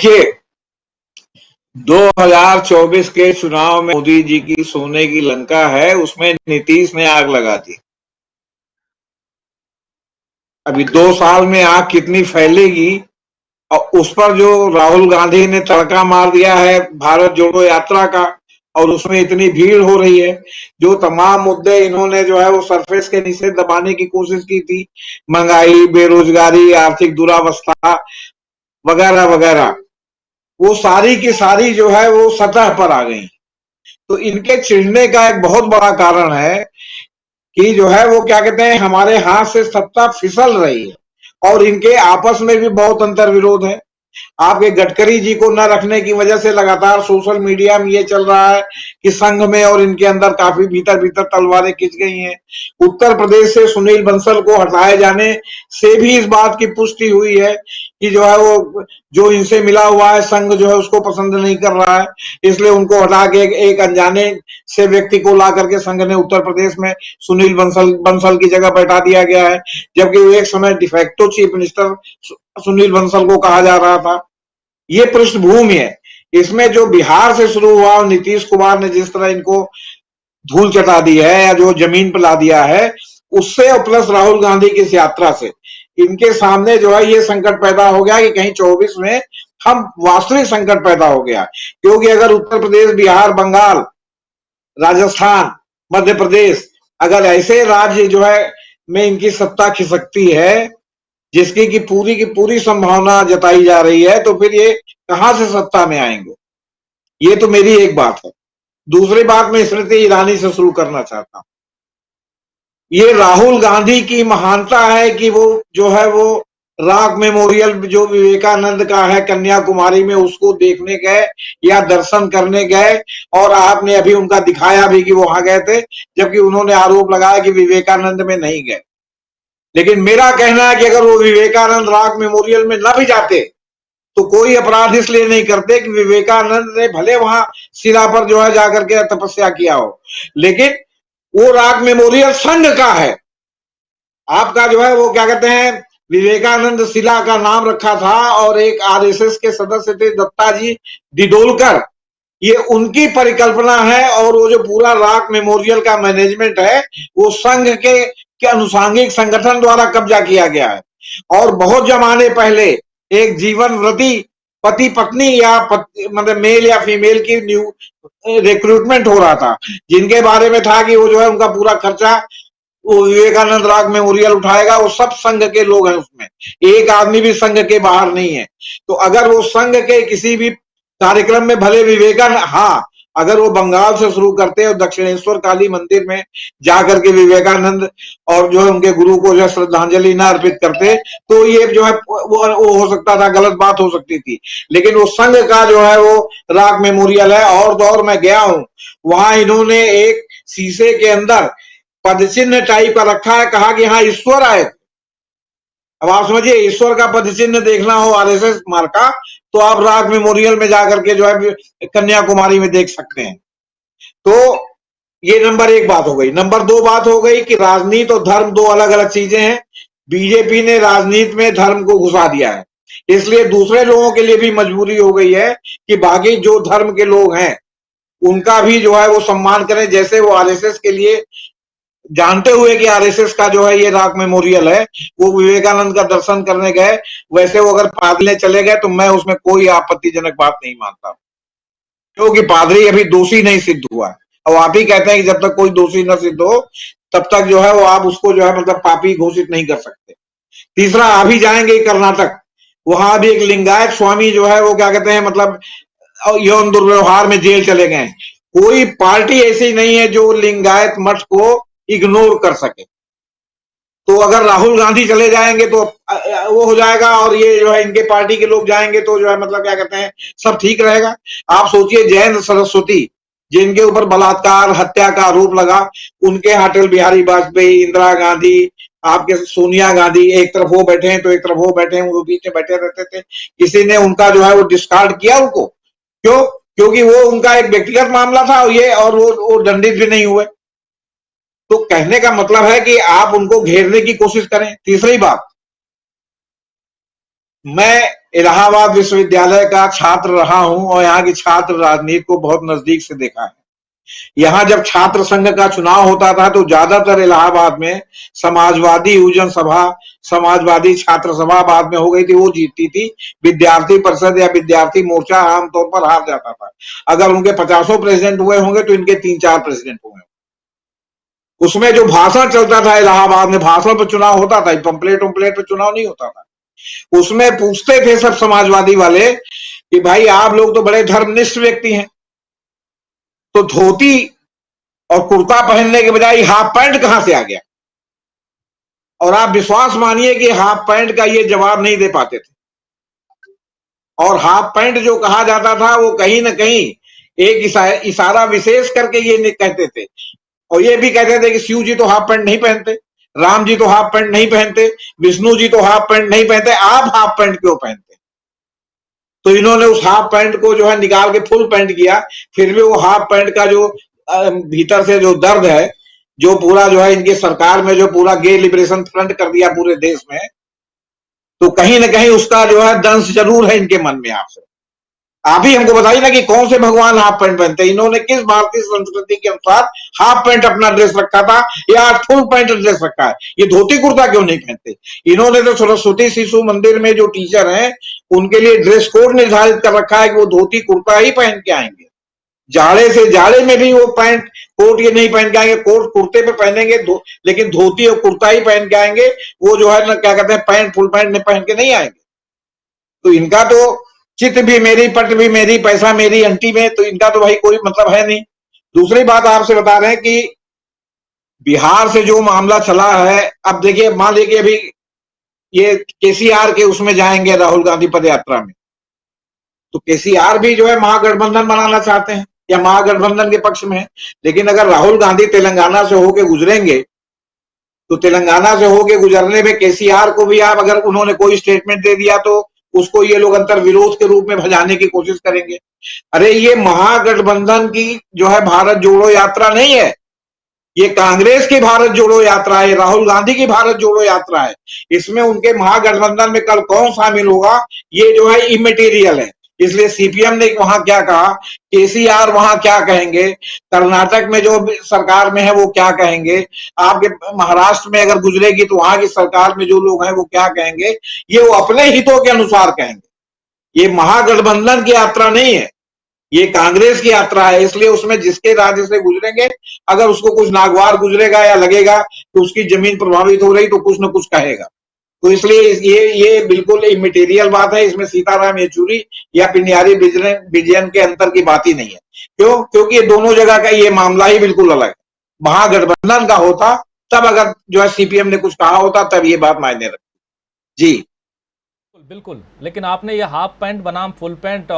देखिए, 2024 के चुनाव में मोदी जी की सोने की लंका है, उसमें नीतीश ने आग लगा दी। अभी 2 साल में आग कितनी फैलेगी, और उस पर जो राहुल गांधी ने तड़का मार दिया है भारत जोड़ो यात्रा का, और उसमें इतनी भीड़ हो रही है। जो तमाम मुद्दे इन्होंने जो है वो सरफेस के नीचे दबाने की कोशिश की थी, महंगाई, बेरोजगारी, आर्थिक दुरावस्था वगैरह वगैरह, वो सारी की सारी जो है वो सतह पर आ गई। तो इनके चिढ़ने का एक बहुत बड़ा कारण है कि जो है वो क्या कहते हैं, हमारे हाथ से सत्ता फिसल रही है, और इनके आपस में भी बहुत अंतर विरोध है। आपके गडकरी जी को न रखने की वजह से लगातार सोशल मीडिया में ये चल रहा है कि संघ में और इनके अंदर काफी भीतर भीतर तलवारें खिंच गई हैं। उत्तर प्रदेश से सुनील बंसल को हटाए जाने से भी इस बात की पुष्टि हुई है कि जो है वो जो इनसे मिला हुआ है संघ जो है उसको पसंद नहीं कर रहा है, इसलिए उनको हटा के एक अनजाने से व्यक्ति को ला करके संघ ने उत्तर प्रदेश में सुनील बंसल की जगह बैठा दिया गया है, जबकि वो एक समय de facto chief minister Sunil Bansal को कहा जा रहा था। ये पृष्ठभूमि है। इसमें जो बिहार से शुरू हुआ और नीतीश कुमार ने जिस तरह इनको धूल चटा दी है या जो जमीन पर ला दिया है, उससे और प्लस राहुल गांधी की इस यात्रा से इनके सामने जो है ये संकट पैदा हो गया कि कहीं 24 में हम वास्तविक संकट पैदा हो गया। क्योंकि अगर उत्तर प्रदेश, बिहार, बंगाल, राजस्थान, मध्य प्रदेश, अगर ऐसे राज्य जो है में इनकी सत्ता खिसकती है जिसकी की पूरी संभावना जताई जा रही है, तो फिर ये कहां से सत्ता में आएंगे। ये तो मेरी एक बात है। दूसरी बात मैं स्मृति ईरानी से शुरू करना चाहता हूं। ये राहुल गांधी की महानता है कि वो जो है वो रॉक मेमोरियल जो विवेकानंद का है कन्याकुमारी में, उसको देखने गए या दर्शन करने गए, और आपने अभी उनका दिखाया भी कि वो वहां गए थे, जबकि उन्होंने आरोप लगाया कि विवेकानंद में नहीं गए। लेकिन मेरा कहना है कि अगर वो विवेकानंद रॉक मेमोरियल में न भी जाते तो कोई अपराध इसलिए नहीं करते कि विवेकानंद ने भले वहां शिला पर जो है जाकर के तपस्या किया हो, लेकिन वो रॉक मेमोरियल संघ का है। आपका जो है वो क्या कहते हैं, विवेकानंद शिला का नाम रखा था, और एक आरएसएस के सदस्य थे दत्ता जी डिडोलकर, ये उनकी परिकल्पना है, और वो जो पूरा रॉक मेमोरियल का मैनेजमेंट है वो संघ के अनुसांगिक संगठन द्वारा कब्जा किया गया है। और बहुत जमाने पहले एक जीवन व्रती पति पत्नी या मतलब मेल या फीमेल की न्यू रिक्रूटमेंट हो रहा था, जिनके बारे में था कि वो जो है उनका पूरा खर्चा वो विवेकानंद रॉक मेमोरियल उठाएगा। वो सब संघ के लोग हैं, उसमें एक आदमी भी संघ के बाहर नहीं है। तो अगर वो संघ के किसी भी कार्यक्रम में भले विवेकानंद, हाँ, अगर वो बंगाल से शुरू करते और दक्षिणेश्वर काली मंदिर में जाकर के विवेकानंद और जो है उनके गुरु को जो है श्रद्धांजलि न अर्पित करते, तो ये जो है वो हो सकता था, गलत बात हो सकती थी। लेकिन वो संघ का जो है वो रॉक मेमोरियल है। और तो और मैं गया हूं वहां, इन्होंने एक शीशे के अंदर पदचिन्ह टाइप का रखा है, कहा कि हाँ ईश्वर आए। अब आप समझिए, ईश्वर का पदचिन्ह देखना हो आरएसएस मार्ग का, तो आप रॉक मेमोरियल में जाकर के जो है कन्याकुमारी में देख सकते हैं। तो ये नंबर एक बात हो गई। नंबर दो बात हो गई कि राजनीति और धर्म दो अलग अलग चीजें हैं। बीजेपी ने राजनीति में धर्म को घुसा दिया है, इसलिए दूसरे लोगों के लिए भी मजबूरी हो गई है कि बाकी जो धर्म के लोग हैं उनका भी जो है वो सम्मान करें। जैसे वो आरएसएस के लिए, जानते हुए कि आरएसएस का जो है ये रॉक मेमोरियल है, वो विवेकानंद का दर्शन करने गए, वैसे वो अगर पादरी चले गए तो मैं उसमें कोई आपत्तिजनक बात नहीं मानता, क्योंकि पादरी अभी दोषी नहीं सिद्ध हुआ है। और आप ही कहते हैं कि जब तक कोई दोषी न सिद्ध हो तब तक जो है वो आप उसको जो है मतलब पापी घोषित नहीं कर सकते। तीसरा, अभी जाएंगे कर्नाटक, वहां भी एक लिंगायत स्वामी जो है वो क्या कहते हैं मतलब यौन दुर्व्यवहार में जेल चले गए। कोई पार्टी ऐसी नहीं है जो लिंगायत मठ को इग्नोर कर सके। तो अगर राहुल गांधी चले जाएंगे तो वो हो जाएगा, और ये जो है इनके पार्टी के लोग जाएंगे तो जो है मतलब क्या कहते हैं सब ठीक रहेगा। आप सोचिए, जयंत सरस्वती जिनके ऊपर बलात्कार हत्या का आरोप लगा, उनके अटल बिहारी वाजपेयी, इंदिरा गांधी, आपके सोनिया गांधी, एक तरफ वो बैठे हैं तो एक तरफ वो बैठे हैं, वो बीच में बैठे रहते थे। किसी ने उनका जो है वो डिस्कार्ड किया उनको, क्यों? क्योंकि वो उनका एक व्यक्तिगत मामला था, और वो दंडित भी नहीं हुए। तो कहने का मतलब है कि आप उनको घेरने की कोशिश करें। तीसरी बात, मैं इलाहाबाद विश्वविद्यालय का छात्र रहा हूं और यहाँ की छात्र राजनीति को बहुत नजदीक से देखा है। यहाँ जब छात्र संघ का चुनाव होता था तो ज्यादातर इलाहाबाद में समाजवादी युवजन सभा, समाजवादी छात्र सभा बाद में हो गई थी, वो जीतती थी। विद्यार्थी परिषद या विद्यार्थी मोर्चा आमतौर पर हार जाता था। अगर उनके 50 प्रेसिडेंट हुए होंगे तो इनके 3-4 प्रेसिडेंट हुए। उसमें जो भाषण चलता था इलाहाबाद में, भाषण पर चुनाव होता था, पंपलेट पर चुनाव नहीं होता था। उसमें पूछते थे सब समाजवादी वाले कि भाई आप लोग तो बड़े धर्मनिष्ठ व्यक्ति हैं, तो धोती और कुर्ता पहनने के बजाय हाफ पैंट कहां से आ गया? और आप विश्वास मानिए कि हाफ पैंट का ये जवाब नहीं दे पाते थे। और हाफ पैंट जो कहा जाता था वो कहीं ना कहीं एक इशारा विशेष करके ये कहते थे। और ये भी कहते थे कि शिव जी तो हाफ पैंट नहीं पहनते, राम जी तो हाफ पैंट नहीं पहनते, विष्णु जी तो हाफ पैंट नहीं पहनते, आप हाफ पैंट क्यों पहनते? तो इन्होंने उस हाफ पैंट को जो है निकाल के फुल पैंट किया। फिर भी वो हाफ पैंट का जो भीतर से जो दर्द है, जो पूरा जो है इनकी सरकार में जो पूरा गे लिबरेशन फ्रंट कर दिया पूरे देश में, तो कहीं ना कहीं उसका जो है दंश जरूर है इनके मन में। आपसे आप ही हमको बताइए ना कि कौन से भगवान हाफ पैंट पहनते हैं? इन्होंने किस भारतीय संस्कृति के अनुसार हाफ पैंट अपना ड्रेस रखा था या आज फुल पैंट ड्रेस रखा है? ये धोती कुर्ता क्यों नहीं पहनते? इन्होंने तो सरस्वती शिशु मंदिर में जो टीचर हैं उनके लिए ड्रेस कोड निर्धारित कर रखा है कि वो धोती कुर्ता ही पहन के आएंगे। जाड़े से जाड़े में भी वो पैंट कोट ये नहीं पहन के आएंगे, कोट कुर्ते पे पहनेंगे, लेकिन धोती और कुर्ता ही पहन के आएंगे। वो जो है ना क्या कहते हैं, पैंट फुल पैंट पहन के नहीं आएंगे। तो इनका तो चित भी मेरी, पट भी मेरी, पैसा मेरी अंटी में, तो इनका तो भाई कोई मतलब है नहीं। दूसरी बात आपसे बता रहे हैं कि बिहार से जो मामला चला है, अब देखिए मान लीजिए अभी ये केसीआर के उसमें जाएंगे राहुल गांधी पदयात्रा में, तो केसीआर भी जो है महागठबंधन बनाना चाहते हैं या महागठबंधन के पक्ष में है। लेकिन अगर राहुल गांधी तेलंगाना से होके गुजरेंगे तो तेलंगाना से होके गुजरने में केसीआर को भी आप अगर उन्होंने कोई स्टेटमेंट दे दिया तो उसको ये लोग अंतर विरोध के रूप में भजाने की कोशिश करेंगे। अरे ये महागठबंधन की जो है भारत जोड़ो यात्रा नहीं है, ये कांग्रेस की भारत जोड़ो यात्रा है, राहुल गांधी की भारत जोड़ो यात्रा है। इसमें उनके महागठबंधन में कल कौन शामिल होगा ये जो है इमेटीरियल है। इसलिए सीपीएम ने वहां क्या कहा, केसीआर वहां क्या कहेंगे, कर्नाटक में जो सरकार में है वो क्या कहेंगे, आपके महाराष्ट्र में अगर गुजरेगी तो वहां की सरकार में जो लोग हैं वो क्या कहेंगे, ये वो अपने हितों के अनुसार कहेंगे। ये महागठबंधन की यात्रा नहीं है, ये कांग्रेस की यात्रा है। इसलिए उसमें जिसके राज्य से गुजरेंगे अगर उसको कुछ नागवार गुजरेगा या लगेगा कि उसकी जमीन प्रभावित हो रही तो कुछ ना कुछ कहेगा। तो इसलिए ये बिल्कुल इमेटीरियल बात है। इसमें सीताराम येचुरी या पिनियारी विजयन के अंतर की बात ही नहीं है। क्यों? क्योंकि ये दोनों जगह का ये मामला ही बिल्कुल अलग है। महागठबंधन का होता तब अगर जो है सीपीएम ने कुछ कहा होता तब ये बात मायने रखती। जी बिल्कुल, लेकिन आपने ये हाफ पैंट बनाम फुल पैंट